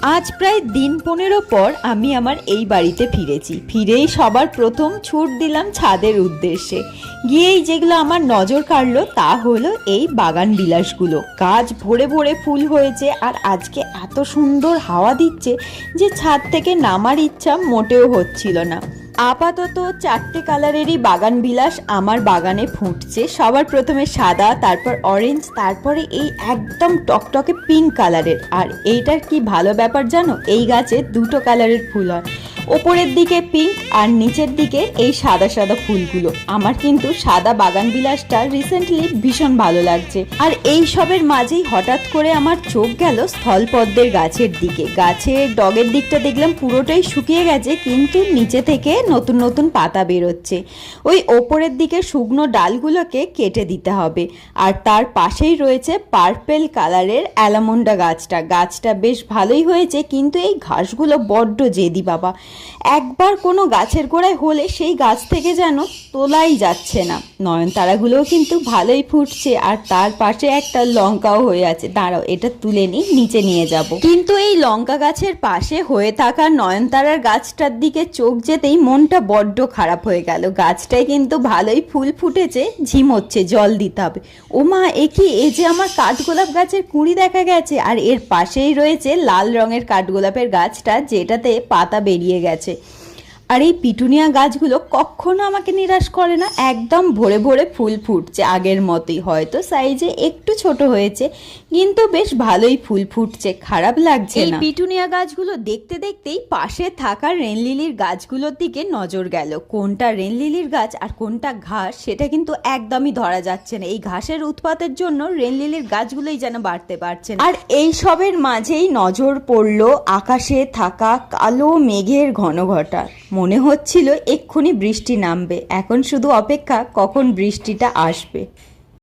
আজ প্রায় দিন 15 পর আমি আমার এই বাড়িতে ফিরেছি। ফিরেই সবার প্রথম ছুট দিলাম ছাদের উদ্দেশ্যে। গিয়েই যেগুলো আমার নজর কাড়লো তা হলো এই বাগান বিলাসগুলো। গাছ ভরে ভরে ফুল হয়েছে আর আজকে এত সুন্দর হাওয়া দিচ্ছে যে ছাদ থেকে নামার ইচ্ছা মোটেও হচ্ছিল না। আপাতত 4টে কালারেরই বাগান বিলাস আমার বাগানে ফুটছে। সবার প্রথমে সাদা, তারপর অরেঞ্জ, তারপরে এই একদম টকটকে পিঙ্ক কালারের। আর এইটার কি ভালো ব্যাপার জানো, এই গাছে 2টো কালারের ফুল হয়, ওপরের দিকে পিঙ্ক আর নিচের দিকে এই সাদা সাদা ফুলগুলো। আমার কিন্তু সাদা বাগান বিলাসটা রিসেন্টলি ভীষণ ভালো লাগছে। আর এই সবের মাঝেই হঠাৎ করে আমার চোখ গেল স্থলপদ্মের গাছের দিকে। গাছের ডগের দিকটা দেখলাম পুরোটাই শুকিয়ে গেছে, কিন্তু নিচে থেকে নতুন নতুন পাতা বেরোচ্ছে। ওই ওপরের দিকে শুকনো ডালগুলোকে কেটে দিতে হবে। আর তার পাশেই রয়েছে পার্পেল কালারের অ্যালামন্ডা গাছটা বেশ ভালোই হয়েছে, কিন্তু এই ঘাসগুলো বড্ড জেদি বাবা। একবার কোনো গাছের গোড়ায় হলে সেই গাছ থেকে যেন তোলাই যাচ্ছে না। নয়নতারাগুলোও কিন্তু ভালোই ফুটছে, আর তার পাশে একটা লঙ্কাও হয়ে আছে। দাঁড়াও, এটা তুলে নিই, নিচে নিয়ে যাব। কিন্তু এই লঙ্কা গাছের পাশে হয়ে থাকা নয়নতারার গাছটার দিকে চোখ যেতেই মনটা বড্ড খারাপ হয়ে গেল। গাছটায় কিন্তু ভালোই ফুল ফুটেছে, ঝিমোচ্ছে, জল দিতে হবে। ও মা, এ কি, এই যে আমার কাঠগোলাপ গাছের কুঁড়ি দেখা গেছে। আর এর পাশেই রয়েছে লাল রঙের কাঠগোলাপের গাছটা, যেটাতে পাতা বেরিয়ে গেছে। আর এই পিটুনিয়া গাছগুলো কখনো আমাকে নিরাশ করে না, একদম ভরে ভরে ফুল ফুটছে আগের মতোই। হয়তো সাইজে একটু ছোট হয়েছে, কিন্তু বেশ ভালোই ফুল ফুটছে, খারাপ লাগছে না। এই পিটুনিয়া গাছগুলো দেখতে দেখতেই পাশে থাকা রেনলিলির গাছগুলোর দিকে নজর গেল। কোনটা রেনলিলির গাছ আর কোনটা ঘাস সেটা কিন্তু একদমই ধরা যাচ্ছে না। এই ঘাসের উৎপাতের জন্য রেনলিলির গাছগুলোই যেন বাড়তে পারছে না। আর এই সবের মাঝেই নজর পড়লো আকাশে থাকা কালো মেঘের ঘনঘটা। মনে হচ্ছিল এক্ষুনি বৃষ্টি নামবে। এখন শুধু অপেক্ষা কখন বৃষ্টিটা আসবে।